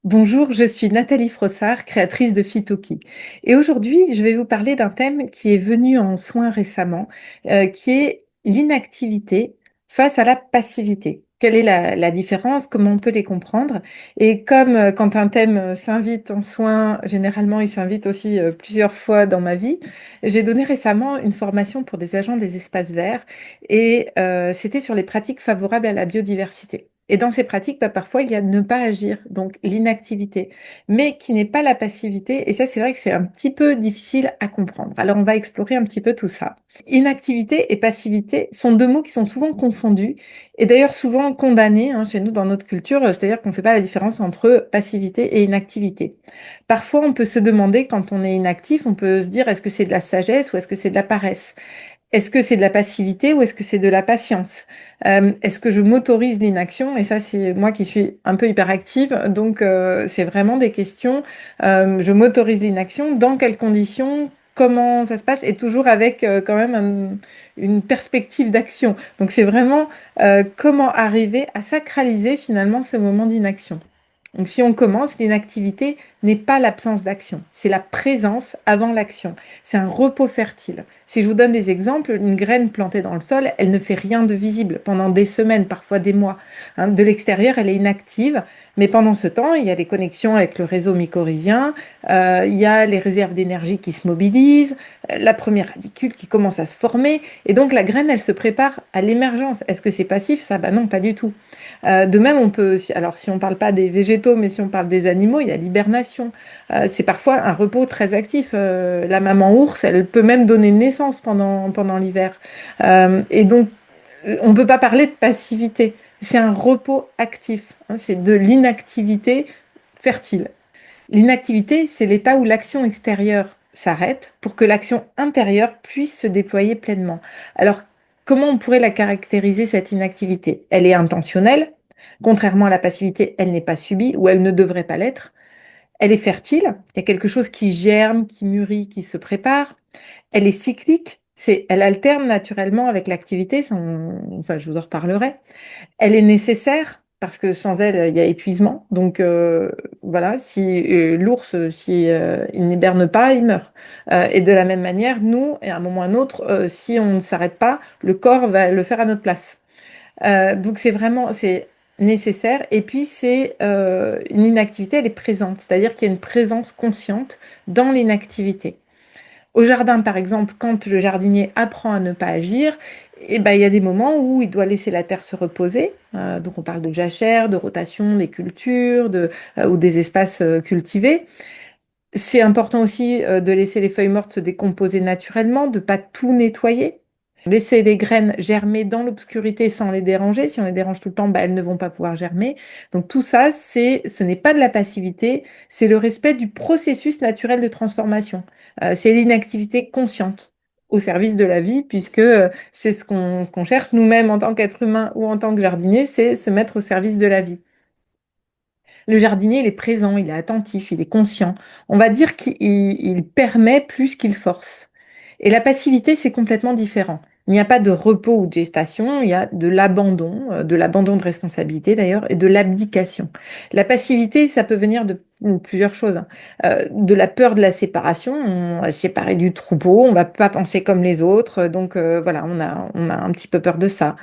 Bonjour, je suis Nathalie Frossard, créatrice de Phytoki. Et aujourd'hui, je vais vous parler d'un thème qui est venu en soins récemment, qui est l'inactivité face à la passivité. Quelle est la différence? Comment on peut les comprendre? Et comme quand un thème s'invite en soins, généralement il s'invite aussi plusieurs fois dans ma vie, j'ai donné récemment une formation pour des agents des espaces verts et c'était sur les pratiques favorables à la biodiversité. Et dans ces pratiques, bah, parfois, il y a ne pas agir, donc l'inactivité, mais qui n'est pas la passivité. Et ça, c'est vrai que c'est un petit peu difficile à comprendre. Alors, on va explorer un petit peu tout ça. Inactivité et passivité sont deux mots qui sont souvent confondus et d'ailleurs souvent condamnés chez nous dans notre culture, c'est-à-dire qu'on ne fait pas la différence entre passivité et inactivité. Parfois, on peut se demander, quand on est inactif, on peut se dire, est-ce que c'est de la sagesse ou est-ce que c'est de la paresse? Est-ce que c'est de la passivité ou est-ce que c'est de la patience? Est-ce que je m'autorise l'inaction? Et ça, c'est moi qui suis un peu hyperactive, donc c'est vraiment des questions. Je m'autorise l'inaction. Dans quelles conditions? Comment ça se passe? Et toujours avec quand même une perspective d'action. Donc c'est vraiment comment arriver à sacraliser finalement ce moment d'inaction. Donc, si on commence, l'inactivité n'est pas l'absence d'action, c'est la présence avant l'action. C'est un repos fertile. Si je vous donne des exemples, une graine plantée dans le sol, elle ne fait rien de visible pendant des semaines, parfois des mois. De l'extérieur, elle est inactive, mais pendant ce temps, il y a les connexions avec le réseau mycorhizien, il y a les réserves d'énergie qui se mobilisent, la première radicule qui commence à se former, et donc la graine, elle se prépare à l'émergence. Est-ce que c'est passif, ça? Ben non, pas du tout. De même, on peut, alors si on ne parle pas des végétaux, mais si on parle des animaux, il y a l'hibernation. C'est parfois un repos très actif. La maman ours, elle peut même donner naissance pendant l'hiver. Et donc, on ne peut pas parler de passivité. C'est un repos actif. C'est de l'inactivité fertile. L'inactivité, c'est l'état où l'action extérieure s'arrête pour que l'action intérieure puisse se déployer pleinement. Alors, comment on pourrait la caractériser, cette inactivité? Elle est intentionnelle. Contrairement à la passivité, elle n'est pas subie ou elle ne devrait pas l'être. Elle est fertile. Il y a quelque chose qui germe, qui mûrit, qui se prépare. Elle est cyclique. Elle alterne naturellement avec l'activité. Enfin, je vous en reparlerai. Elle est nécessaire parce que sans elle, il y a épuisement. Donc voilà, si l'ours, si il n'hiberne pas, il meurt. Et de la même manière, nous, et à un moment ou à un autre, si on ne s'arrête pas, le corps va le faire à notre place. Donc c'est nécessaire. Et puis c'est une inactivité, elle est présente, c'est-à-dire qu'il y a une présence consciente dans l'inactivité. Au jardin, par exemple, quand le jardinier apprend à ne pas agir, eh ben, il y a des moments où il doit laisser la terre se reposer. Donc on parle de jachère, de rotation des cultures, ou des espaces cultivés. C'est important aussi de laisser les feuilles mortes se décomposer naturellement, de pas tout nettoyer. Laisser les graines germer dans l'obscurité sans les déranger. Si on les dérange tout le temps, bah, elles ne vont pas pouvoir germer. Donc tout ça, ce n'est pas de la passivité, c'est le respect du processus naturel de transformation. C'est l'inactivité consciente au service de la vie, puisque c'est ce qu'on cherche nous-mêmes en tant qu'être humain ou en tant que jardinier, c'est se mettre au service de la vie. Le jardinier, il est présent, il est attentif, il est conscient. On va dire qu'il permet plus qu'il force. Et la passivité, c'est complètement différent. Il n'y a pas de repos ou de gestation, il y a de l'abandon de responsabilité d'ailleurs, et de l'abdication. La passivité, ça peut venir de plusieurs choses, hein. De la peur de la séparation, on va se séparer du troupeau, on va pas penser comme les autres, donc voilà, on a un petit peu peur de ça.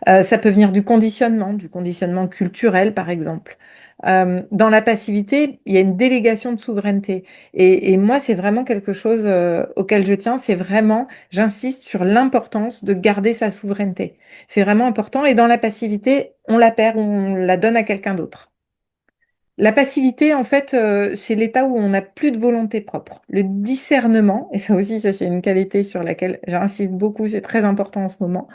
Ça peut venir du conditionnement culturel par exemple. Dans la passivité, il y a une délégation de souveraineté. Et moi, c'est vraiment quelque chose auquel je tiens. C'est vraiment, j'insiste sur l'importance de garder sa souveraineté. C'est vraiment important. Et dans la passivité, on la perd, on la donne à quelqu'un d'autre. La passivité, en fait, c'est l'état où on n'a plus de volonté propre. Le discernement, et ça aussi, ça c'est une qualité sur laquelle j'insiste beaucoup, c'est très important en ce moment.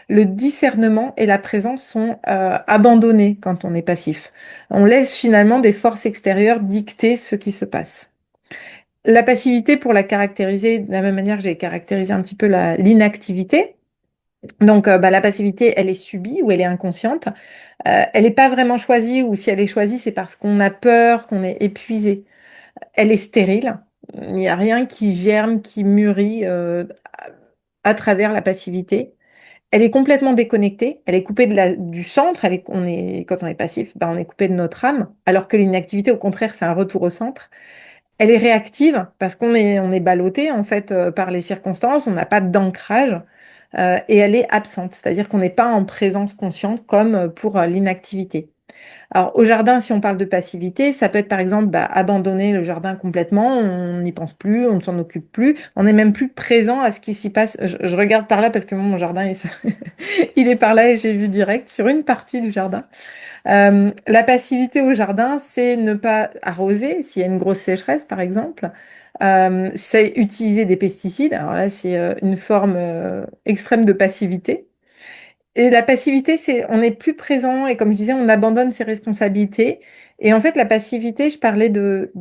Le discernement et la présence sont abandonnés quand on est passif. On laisse finalement des forces extérieures dicter ce qui se passe. La passivité, pour la caractériser, de la même manière que j'ai caractérisé un petit peu l'inactivité. Donc, bah, la passivité, elle est subie ou elle est inconsciente. Elle n'est pas vraiment choisie, ou si elle est choisie, c'est parce qu'on a peur, qu'on est épuisé. Elle est stérile. Il n'y a rien qui germe, qui mûrit à travers la passivité. Elle est complètement déconnectée, elle est coupée du centre, quand on est passif, ben, on est coupé de notre âme, alors que l'inactivité, au contraire, c'est un retour au centre. Elle est réactive parce on est ballotté en fait par les circonstances, on n'a pas d'ancrage et elle est absente, c'est-à-dire qu'on n'est pas en présence consciente comme pour l'inactivité. Alors, au jardin, si on parle de passivité, ça peut être par exemple bah, abandonner le jardin complètement, on n'y pense plus, on ne s'en occupe plus, on n'est même plus présent à ce qui s'y passe. Je regarde par là parce que moi, mon jardin, il est par là et j'ai vu direct sur une partie du jardin. La passivité au jardin, c'est ne pas arroser s'il y a une grosse sécheresse, par exemple. C'est utiliser des pesticides. Alors là, c'est une forme extrême de passivité. Et la passivité, c'est on n'est plus présent et comme je disais, on abandonne ses responsabilités. Et en fait, la passivité, je parlais de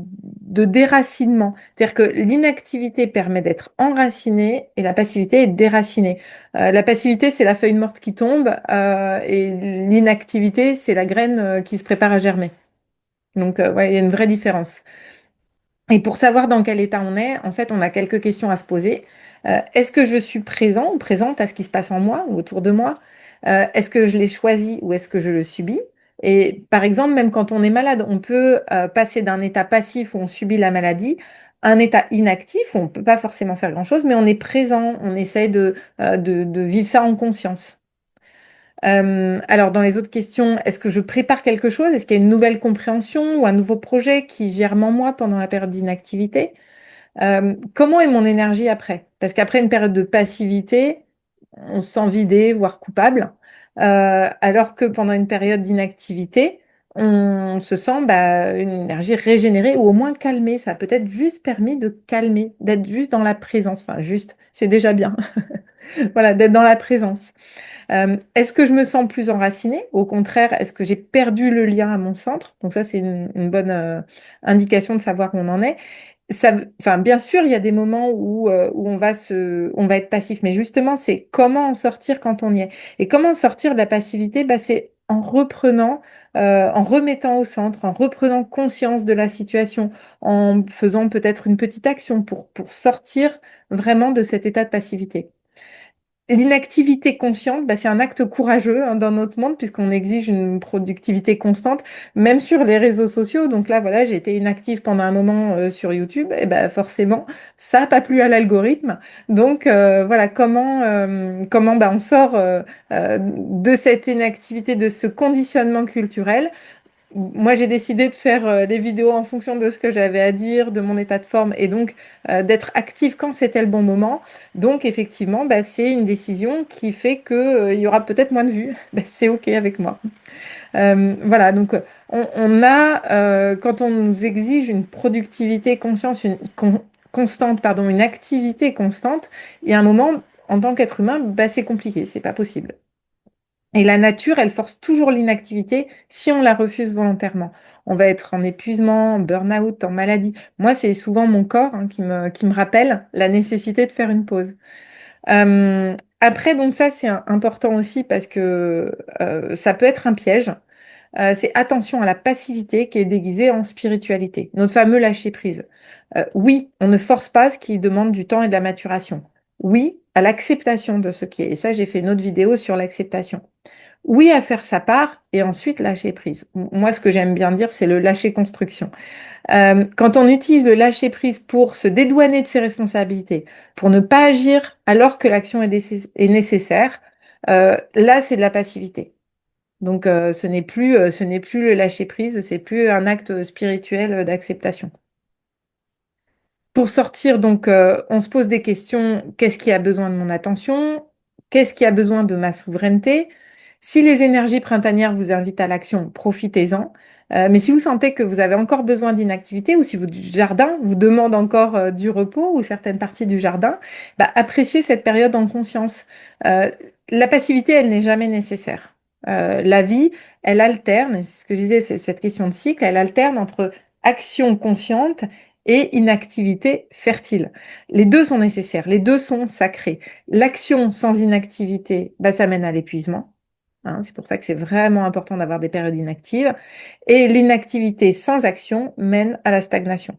déracinement. C'est-à-dire que l'inactivité permet d'être enraciné et la passivité est déracinée. La passivité, c'est la feuille morte qui tombe et l'inactivité, c'est la graine qui se prépare à germer. Donc, ouais, il y a une vraie différence. Et pour savoir dans quel état on est, en fait, on a quelques questions à se poser. Est-ce que je suis présent ou présente à ce qui se passe en moi ou autour de moi? Est-ce que je l'ai choisi ou est-ce que je le subis? Et par exemple, même quand on est malade, on peut passer d'un état passif où on subit la maladie à un état inactif où on ne peut pas forcément faire grand-chose, mais on est présent, on essaye de vivre ça en conscience. Alors, dans les autres questions, est-ce que je prépare quelque chose? Est-ce qu'il y a une nouvelle compréhension ou un nouveau projet qui germe en moi pendant la période d'inactivité? Comment est mon énergie après? Parce qu'après une période de passivité, on se sent vidé, voire coupable, alors que pendant une période d'inactivité, on se sent bah, une énergie régénérée ou au moins calmée. Ça a peut-être juste permis de calmer, d'être juste dans la présence. Enfin, juste, c'est déjà bien. Voilà, d'être dans la présence. Est-ce que je me sens plus enracinée? Au contraire, est-ce que j'ai perdu le lien à mon centre? Donc ça, c'est une bonne indication de savoir où on en est. Enfin, bien sûr, il y a des moments où on va être passif, mais justement, c'est comment en sortir quand on y est. Et comment sortir de la passivité? Bah, c'est en reprenant, en remettant au centre, en reprenant conscience de la situation, en faisant peut-être une petite action pour sortir vraiment de cet état de passivité. L'inactivité consciente, bah, c'est un acte courageux hein, dans notre monde puisqu'on exige une productivité constante, même sur les réseaux sociaux. Donc là, voilà, j'ai été inactive pendant un moment sur YouTube, et ben forcément, ça n'a pas plu à l'algorithme. Donc voilà, comment bah, on sort de cette inactivité, de ce conditionnement culturel. Moi, j'ai décidé de faire les vidéos en fonction de ce que j'avais à dire, de mon état de forme, et donc d'être active quand c'était le bon moment. Donc, effectivement, bah, c'est une décision qui fait que, il y aura peut-être moins de vues. Bah, c'est OK avec moi. Voilà, donc on a, quand on nous exige une productivité consciente, constante, pardon, une activité constante, il y a un moment, en tant qu'être humain, bah, c'est compliqué, c'est pas possible. Et la nature, elle force toujours l'inactivité si on la refuse volontairement. On va être en épuisement, en burn-out, en maladie. Moi, c'est souvent mon corps hein, qui me rappelle la nécessité de faire une pause. Après, donc ça, c'est important aussi parce que ça peut être un piège. C'est attention à la passivité qui est déguisée en spiritualité. Notre fameux lâcher-prise. Oui, on ne force pas ce qui demande du temps et de la maturation. Oui, à l'acceptation de ce qui est. Et ça, j'ai fait une autre vidéo sur l'acceptation. Oui, à faire sa part et ensuite lâcher prise. Moi, ce que j'aime bien dire, c'est le lâcher construction. Quand on utilise le lâcher prise pour se dédouaner de ses responsabilités, pour ne pas agir alors que l'action est nécessaire, là, c'est de la passivité. Donc, ce n'est plus le lâcher prise, c'est plus un acte spirituel d'acceptation. Pour sortir, donc, on se pose des questions. Qu'est-ce qui a besoin de mon attention? Qu'est-ce qui a besoin de ma souveraineté? Si les énergies printanières vous invitent à l'action, profitez-en. Mais si vous sentez que vous avez encore besoin d'inactivité ou si votre jardin vous demande encore du repos ou certaines parties du jardin, bah, appréciez cette période en conscience. Euh, la passivité, elle n'est jamais nécessaire. La vie, elle alterne, et c'est ce que je disais, c'est cette question de cycle, elle alterne entre action consciente et inactivité fertile. Les deux sont nécessaires, les deux sont sacrés. L'action sans inactivité, bah, ça mène à l'épuisement. Hein, c'est pour ça que c'est vraiment important d'avoir des périodes inactives. Et l'inactivité sans action mène à la stagnation.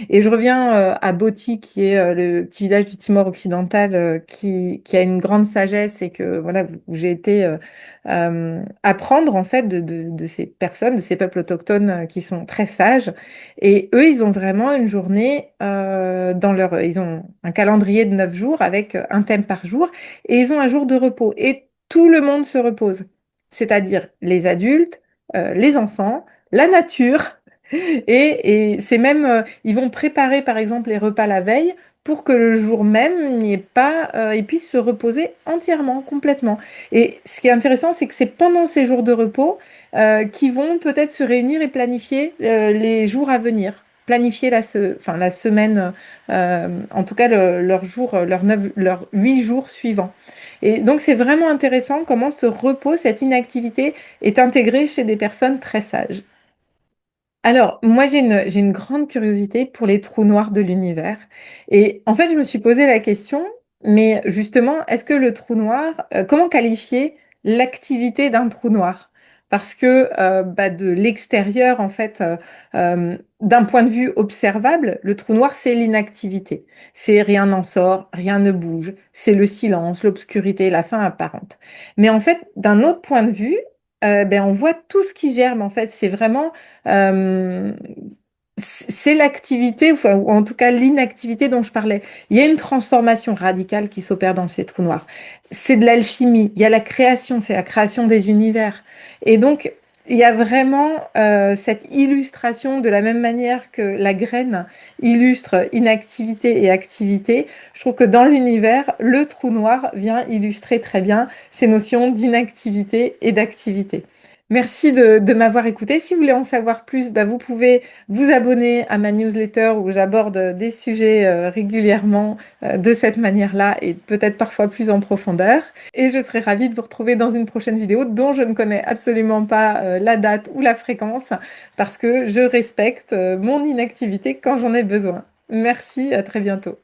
Et je reviens à Boti, qui est le petit village du Timor occidental, qui a une grande sagesse et que voilà où j'ai été apprendre en fait de ces personnes, de ces peuples autochtones qui sont très sages. Et eux, ils ont vraiment une journée ils ont un calendrier de 9 jours avec un thème par jour, et ils ont un jour de repos. Et tout le monde se repose, c'est-à-dire les adultes, les enfants, la nature. Et c'est même, ils vont préparer par exemple les repas la veille pour que le jour même, il n'y ait pas, ils puissent se reposer entièrement, complètement. Et ce qui est intéressant, c'est que c'est pendant ces jours de repos qu'ils vont peut-être se réunir et planifier les jours à venir. Planifier enfin, la semaine, en tout cas leurs jours, leurs 8 jours suivants. Et donc c'est vraiment intéressant comment ce repos, cette inactivité est intégrée chez des personnes très sages. Alors, moi, j'ai une grande curiosité pour les trous noirs de l'univers. Et en fait, je me suis posé la question, mais justement, est-ce que le trou noir, comment qualifier l'activité d'un trou noir? Parce que bah, de l'extérieur, en fait, d'un point de vue observable, le trou noir, c'est l'inactivité. C'est rien n'en sort, rien ne bouge, c'est le silence, l'obscurité, la fin apparente. Mais en fait, d'un autre point de vue, ben, on voit tout ce qui germe, en fait. C'est vraiment euh, c'est l'activité, ou en tout cas l'inactivité dont je parlais. Il y a une transformation radicale qui s'opère dans ces trous noirs. C'est de l'alchimie, il y a la création, c'est la création des univers. Et donc, il y a vraiment cette illustration de la même manière que la graine illustre inactivité et activité. Je trouve que dans l'univers, le trou noir vient illustrer très bien ces notions d'inactivité et d'activité. Merci de m'avoir écouté. Si vous voulez en savoir plus, bah, vous pouvez vous abonner à ma newsletter où j'aborde des sujets régulièrement de cette manière-là et peut-être parfois plus en profondeur. Et je serai ravie de vous retrouver dans une prochaine vidéo dont je ne connais absolument pas la date ou la fréquence parce que je respecte mon inactivité quand j'en ai besoin. Merci, à très bientôt.